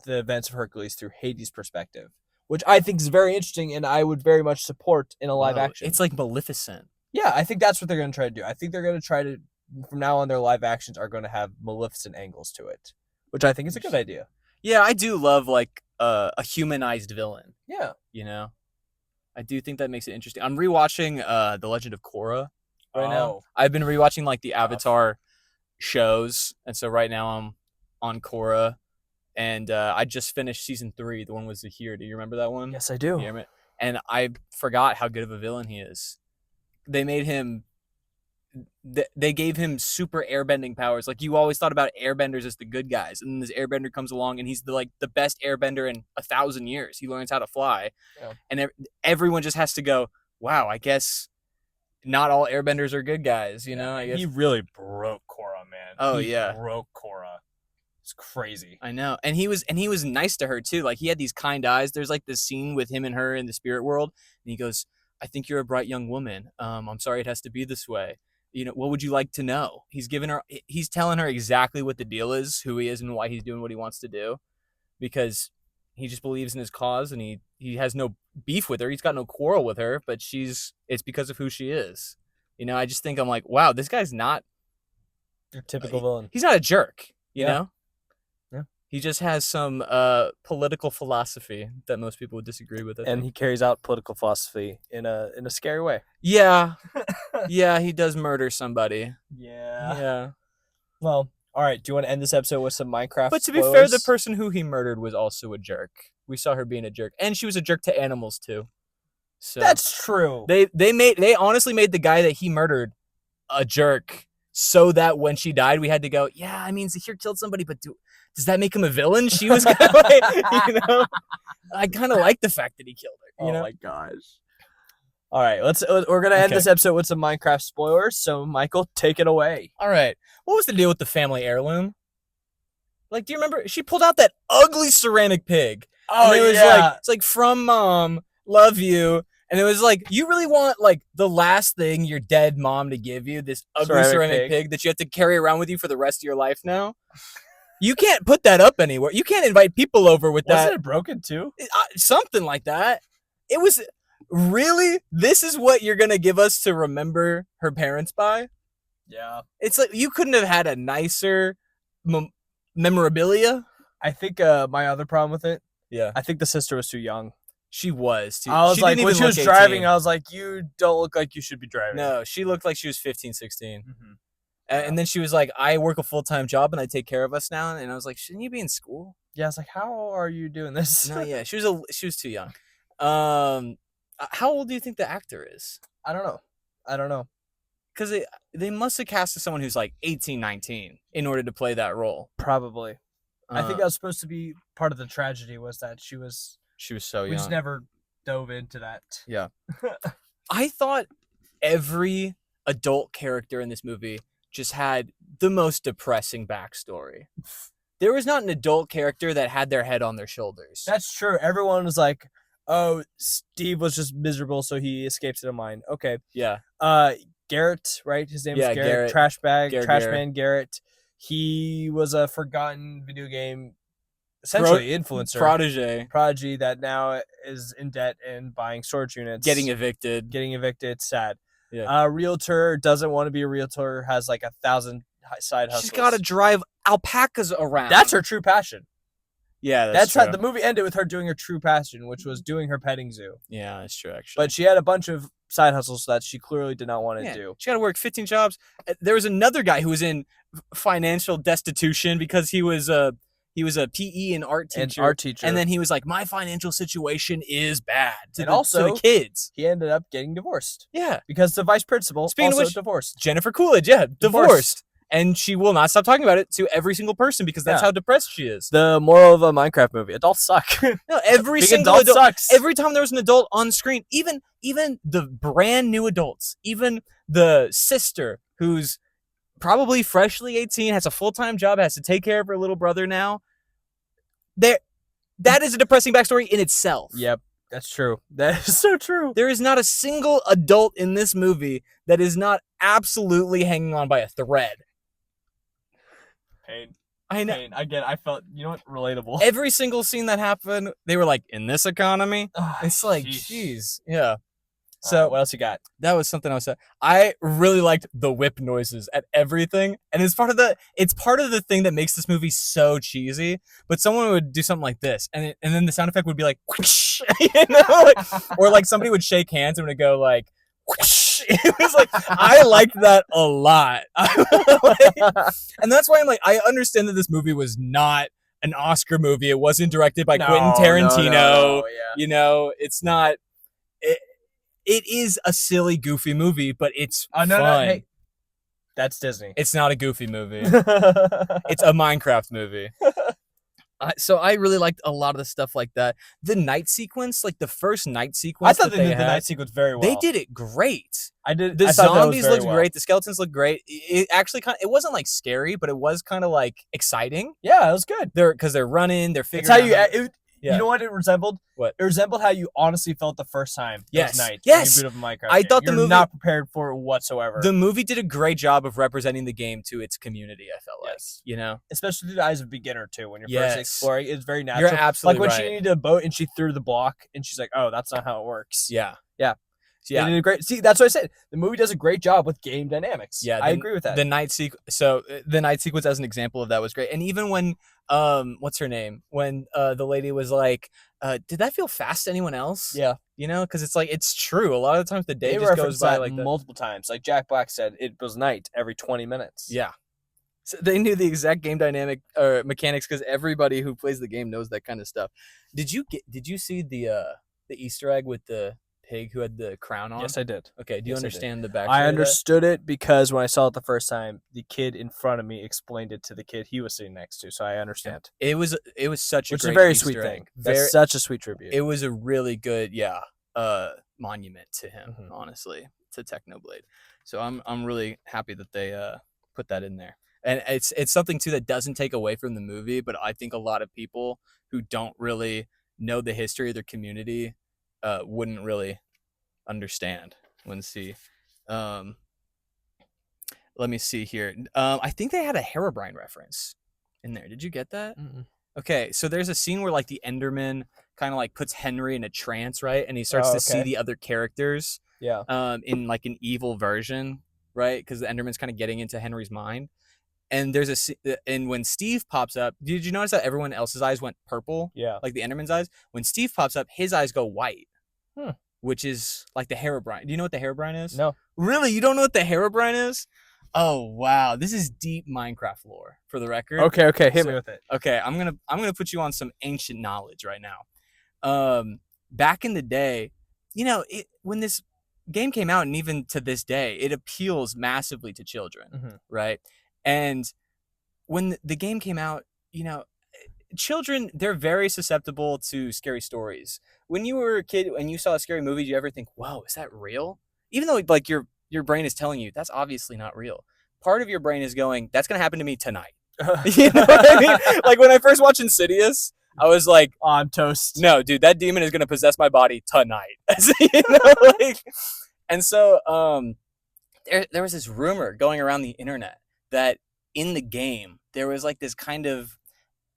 the events of Hercules through Hades' perspective, which I think is very interesting, and I would very much support in a live Whoa, action. It's like Maleficent. Yeah, I think that's what they're going to try to do. I think they're going to try to, from now on, their live actions are going to have Maleficent angles to it, which I think is a good idea. Yeah, I do love like a humanized villain. Yeah. You know, I do think that makes it interesting. I'm rewatching The Legend of Korra right now. I've been rewatching like the Avatar shows, and so right now I'm on Korra, and I just finished season 3. The one was Zahir. Do you remember that one? Yes, I do. Yeah, and I forgot how good of a villain he is. They made him. They gave him super airbending powers. Like you always thought about airbenders as the good guys, and then this airbender comes along, and he's the best airbender in 1,000 years. He learns how to fly, Yeah. and everyone just has to go, "Wow, I guess not all airbenders are good guys, you know? I guess. He really broke Korra, man. Oh, he yeah. broke Korra. It's crazy. I know. And he was nice to her too. Like he had these kind eyes. There's like this scene with him and her in the spirit world, and he goes, "I think you're a bright young woman. I'm sorry it has to be this way. You know, what would you like to know?" He's telling her exactly what the deal is, who he is, and why he's doing what he wants to do, because he just believes in his cause, and he has no beef with her. He's got no quarrel with her, but it's because of who she is. You know, I just think I'm like, wow, this guy's not your typical villain. He's not a jerk, you Yeah. know? Yeah. He just has some political philosophy that most people would disagree with. And he carries out political philosophy in a scary way. Yeah. Yeah, he does murder somebody. Yeah. Yeah. Well, all right. Do you want to end this episode with some Minecraft But to be spoilers? fair, the person who he murdered was also a jerk. We saw her being a jerk. And she was a jerk to animals too. So That's true. They honestly made the guy that he murdered a jerk so that when she died, we had to go, yeah, I mean, Zahir killed somebody, but does that make him a villain? She was kind of like, you know, I kind of like the fact that he killed her. You know? My gosh. All right, we're gonna end this episode with some Minecraft spoilers. So, Michael, take it away. All right. What was the deal with the family heirloom? Like, do you remember? She pulled out that ugly ceramic pig. Oh, and it was like, it's like, from mom, love you. And it was like, you really want like the last thing your dead mom to give you, this ugly ceramic pig that you have to carry around with you for the rest of your life now? You can't put that up anywhere. You can't invite people over with that. Wasn't it broken too? Something like that. It was really, this is what you're going to give us to remember her parents by? Yeah. It's like, you couldn't have had a nicer memorabilia. I think my other problem with it, yeah, I think the sister was too young. She was too. I was she like, didn't when even she was look driving, 18. I was like, you don't look like you should be driving. No, she looked like she was 15, 16. Mm-hmm. And then she was like, I work a full-time job and I take care of us now. And I was like, shouldn't you be in school? Yeah, I was like, how are you doing this? No, yeah, she was too young. How old do you think the actor is? I don't know. Because they must have casted someone who's like 18, 19 in order to play that role. Probably. I think that was supposed to be part of the tragedy, was that she was so young. We just never dove into that. Yeah. I thought every adult character in this movie just had the most depressing backstory. There was not an adult character that had their head on their shoulders. That's true. Everyone was like, oh, Steve was just miserable, so he escapes to the mine. Okay. Yeah. Garrett, right? His name is Yeah, Garrett. Garrett. Trashman Garrett. He was a forgotten video game, essentially influencer. Prodigy that now is in debt and buying storage units. Getting evicted. Sad. Yeah. Realtor doesn't want to be a realtor, has like 1,000 side hustles. She's got to drive alpacas around. That's her true passion. Yeah, that's true. The movie ended with her doing her true passion, which was doing her petting zoo. Yeah, that's true, actually. But she had a bunch of side hustles that she clearly did not want to do. She got to work 15 jobs. There was another guy who was in financial destitution because he was a PE and art teacher. And then he was like, my financial situation is bad. To the kids. He ended up getting divorced. Yeah. Because the vice principal divorced. Jennifer Coolidge, divorced. And she will not stop talking about it to every single person because that's how depressed she is. The moral of a Minecraft movie: adults suck. No, every single adult sucks. Every time there was an adult on screen, even the brand new adults, even the sister who's probably freshly 18, has a full-time job, has to take care of her little brother now. That is a depressing backstory in itself. Yep. That's true. That is so true. There is not a single adult in this movie that is not absolutely hanging on by a thread. Pain. I know. Pain. Again, I felt, relatable. Every single scene that happened, they were like, in this economy? It's like, jeez. Yeah. So what else you got? That was something I was saying. I really liked the whip noises at everything. And it's part of the thing that makes this movie so cheesy. But someone would do something like this. And then the sound effect would be like, whoosh, or like somebody would shake hands and it would go like, whoosh. It was like, I liked that a lot. And that's why I'm like, I understand that this movie was not an Oscar movie. It wasn't directed by Quentin Tarantino. No, yeah. It's not. It is a silly, goofy movie, but it's fun. No, hey. That's Disney. It's not a goofy movie. It's a Minecraft movie. So I really liked a lot of the stuff like that. The night sequence, like the first night I sequence thought that they they did the had, night sequence very well. they did it great. I The thought that was zombies very looked well. great. The skeletons looked great. It actually it wasn't like scary, but it was kind of like exciting. Yeah, it was good. Because they're running, they're It's figuring how out. you know what it resembled? What? It resembled how you honestly felt the first time. Yes. Those nights. Yes. When you boot up a Minecraft I game. thought the You're movie- not prepared for it whatsoever. The movie did a great job of representing the game to its community. I felt like, Yes. you know, especially through the eyes of a beginner too. When you're Yes. first exploring, it's very natural. you're absolutely like when right. she needed a boat and she threw the block and she's like, "Oh, that's not how it works." Yeah. Yeah. Yeah. They did a great. See, that's what I said. The movie does a great job with game dynamics. Yeah, I agree with that. The night the night sequence as an example of that was great. And even when what's her name? When the lady was like, did that feel fast to anyone else? Yeah. You know, because it's like it's true. A lot of the times the day They just goes reference by that like that. multiple times. Like Jack Black said, it was night every 20 minutes. Yeah. So they knew the exact game dynamic or mechanics because everybody who plays the game knows that kind of stuff. Did you see the Easter egg with the pig who had the crown on? Yes, I did. Okay, do you Yes, I did. understand the backstory? I of that? understood it because when I saw it the first time, the kid in front of me explained it to the kid he was sitting next to, so I understand. It was such a Which is great a very Easter sweet egg. thing. That's such a sweet tribute. It was a really good monument to him, Mhm. honestly, to Technoblade. So I'm really happy that they put that in there. And it's something too that doesn't take away from the movie, but I think a lot of people who don't really know the history of their community wouldn't really understand. Let's see. Let me see here. I think they had a Herobrine reference in there. Did you get that? Mm-mm. Okay, so there's a scene where like the Enderman kind of like puts Henry in a trance, right? And he starts to see okay. the other characters Yeah. in like an evil version, right? Because the Enderman's kind of getting into Henry's mind. And there's and when Steve pops up, did you notice that everyone else's eyes went purple? Yeah. Like the Enderman's eyes? When Steve pops up, his eyes go white. Hmm. Which is like the Herobrine. Do you know what the Herobrine is? No. Really? You don't know what the Herobrine is? Oh wow, this is deep Minecraft lore for the record. Okay, hit me with it. Okay, I'm gonna put you on some ancient knowledge right now. Back in the day, you know, when this game came out, and even to this day, it appeals massively to children, Mhm. right? And when the game came out, you know, children, they're very susceptible to scary stories. When you were a kid and you saw a scary movie, did you ever think, "Whoa, is that real?" Even though like your brain is telling you that's obviously not real. Part of your brain is going, "That's gonna happen to me tonight." You know what I mean? Like when I first watched Insidious, I was like, Oh, I'm toast. "No, dude, that demon is gonna possess my body tonight." You know, like, and so there was this rumor going around the internet that in the game there was like this kind of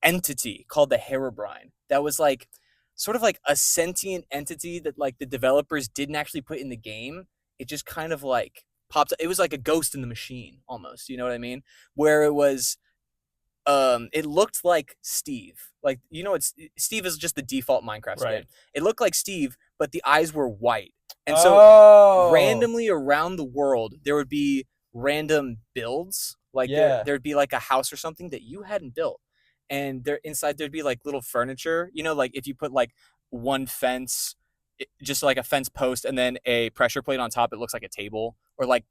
entity called the Herobrine that was like sort of like a sentient entity that like the developers didn't actually put in the game. It just kind of like pops up. It was like a ghost in the machine almost, you know what I mean? Where it was it looked like Steve. Like, you know, Steve is just the default Minecraft skin. Right. It looked like Steve, but the eyes were white. And Oh. so randomly around the world there would be random builds. Like Yeah. there'd be like a house or something that you hadn't built. And there inside there'd be like little furniture, you know, like if you put like one fence, just like a fence post and then a pressure plate on top, it looks like a table, or like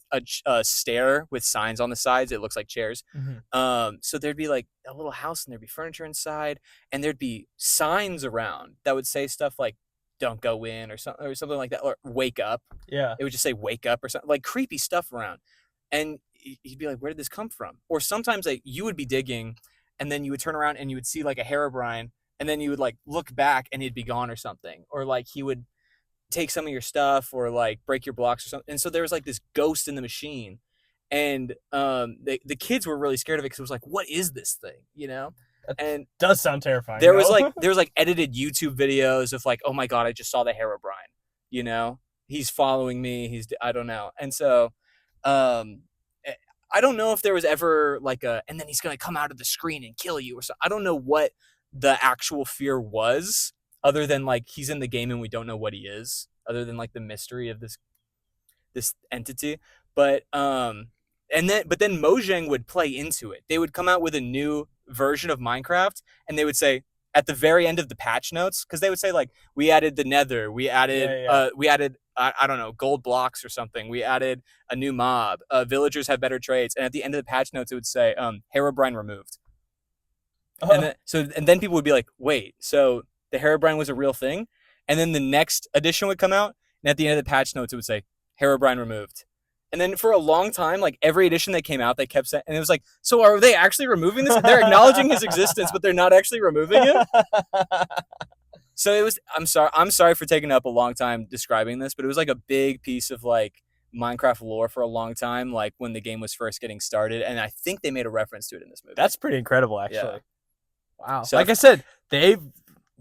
a stair with signs on the sides, it looks like chairs. Mhm. So there'd be like a little house and there'd be furniture inside, and there'd be signs around that would say stuff like "Don't go in" or something like that, or "Wake up." Yeah. It would just say "Wake up" or something, like creepy stuff around. And you'd be like, "Where did this come from?" Or sometimes like you would be digging, and then you would turn around and you would see like a Herobrine, and then you would like look back and he'd be gone or something, or like he would take some of your stuff or like break your blocks or something. And so there was like this ghost in the machine, and the kids were really scared of it because it was like, what is this thing, you know? And Does sound terrifying. there was though. like edited YouTube videos of like, oh my god, I just saw the Herobrine, you know, he's following me, I don't know. And so I don't know if there was ever like and then he's gonna come out of the screen and kill you or so. I don't know what the actual fear was, other than like he's in the game and we don't know what he is, other than like the mystery of this entity. But then Mojang would play into it. They would come out with a new version of Minecraft, and they would say at the very end of the patch notes, because they would say like, we added the Nether, we added we added I don't know, gold blocks or something, we added a new mob, villagers have better traits, and at the end of the patch notes it would say Herobrine removed. And then people would be like, wait, so the Herobrine was a real thing? And then the next edition would come out, and at the end of the patch notes, it would say, Herobrine removed. And then for a long time, like every edition that came out, they kept saying, and it was like, so are they actually removing this? They're acknowledging his existence, but they're not actually removing him? So it was, I'm sorry for taking up a long time describing this, but it was like a big piece of like Minecraft lore for a long time, like when the game was first getting started. And I think they made a reference to it in this movie. That's pretty incredible, actually. Yeah. Wow. So like I said, they've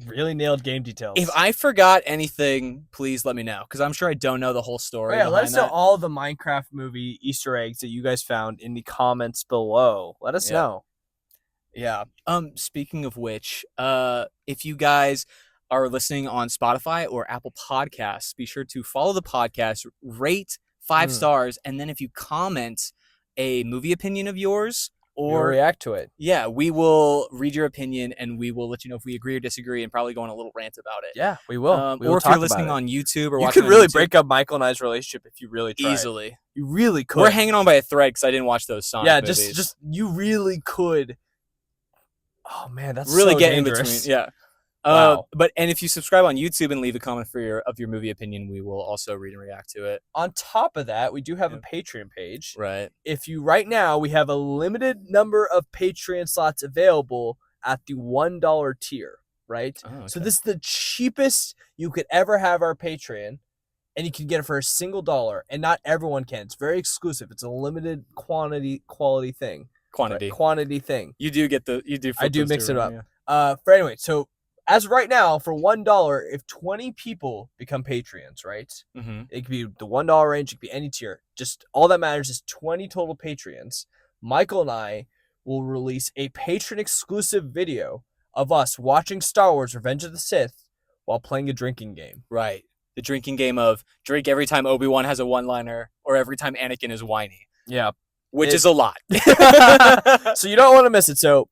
really nailed game details. If I forgot anything, please let me know, because I'm sure I don't know the whole story. Yeah, let us know all the Minecraft movie Easter eggs that you guys found in the comments below. Let us know. Yeah. Speaking of which, if you guys are listening on Spotify or Apple Podcasts, be sure to follow the podcast, rate 5 stars, and then if you comment a movie opinion of yours or react to it, we will read your opinion and we will let you know if we agree or disagree, and probably go on a little rant about it. Yeah, we will. Or if you're listening on YouTube or you watching, could really break up Michael and I's relationship if you really tried. Easily. You really could. We're hanging on by a thread because I didn't watch those Sonic movies. just you really could. Oh man, that's really so get dangerous. in between. Yeah. Wow. And if you subscribe on YouTube and leave a comment for your movie opinion, we will also read and react to it. On top of that, we do have a Patreon page. Right. If you right now, we have a limited number of Patreon slots available at the $1 tier, right? Oh, okay. So this is the cheapest you could ever have our Patreon, and you can get it for a single $1, and not everyone can. It's very exclusive. It's a limited quality thing. Quantity thing. You do get I do mix it up. Yeah. For anyway, so as of right now, for $1, if 20 people become Patreons, right? Mm-hmm. It could be the $1 range, it could be any tier. Just all that matters is 20 total Patreons. Michael and I will release a patron exclusive video of us watching Star Wars Revenge of the Sith while playing a drinking game. Right. The drinking game of drink every time Obi-Wan has a one-liner or every time Anakin is whiny. Yeah. Which is a lot. So you don't want to miss it. So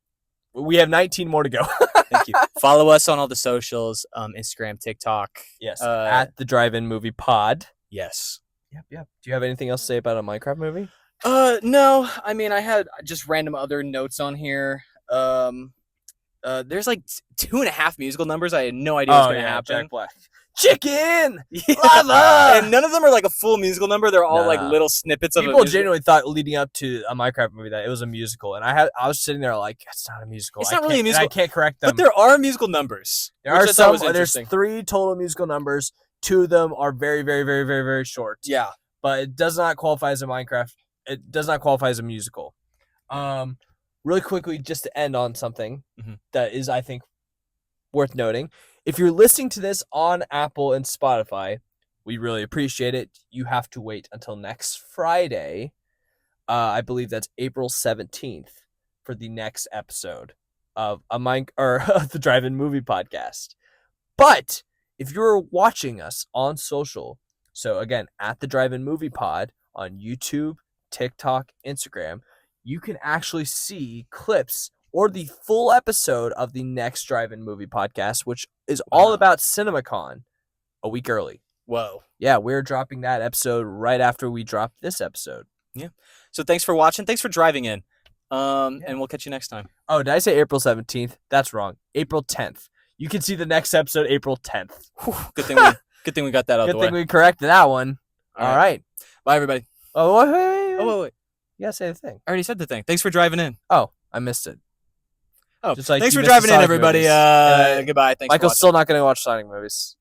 we have 19 more to go. Thank you. Follow us on all the socials, Instagram, TikTok. Yes. At the Drive-In Movie Pod. Yes. Yep. Do you have anything else to say about a Minecraft movie? No. I mean, I had just random other notes on here. There's like 2.5 musical numbers. I had no idea what was going to happen. Jack Black. Chicken! Lava! And none of them are like a full musical number. They're all like little snippets of People genuinely thought leading up to a Minecraft movie that it was a musical. And I was sitting there like, it's not a musical. It's not really a musical. I can't correct them. But there are musical numbers. There are some. There's 3 total musical numbers. 2 of them are very, very, very, very, very short. Yeah. But it does not qualify as a Minecraft. It does not qualify as a musical. Really quickly, just to end on something that is, I think, worth noting. If you're listening to this on Apple and Spotify, we really appreciate it. You have to wait until next Friday. I believe that's April 17th for the next episode of the Drive-In Movie Podcast. But if you're watching us on social, so again, at the Drive-In Movie Pod on YouTube, TikTok, Instagram, you can actually see clips or the full episode of the next Drive-In Movie Podcast, which is all about CinemaCon a week early. Whoa. Yeah, we're dropping that episode right after we drop this episode. Yeah. So thanks for watching. Thanks for driving in. And we'll catch you next time. Oh, did I say April 17th? That's wrong. April 10th. You can see the next episode April 10th. Whew, good thing we got that out of the way. Good thing we corrected that one. All right. Bye, everybody. Oh, wait. You gotta say the thing. I already said the thing. Thanks for driving in. Oh, I missed it. Oh, just like thanks for driving in, everybody. Goodbye. Thanks. Michael's still not going to watch Sonic movies.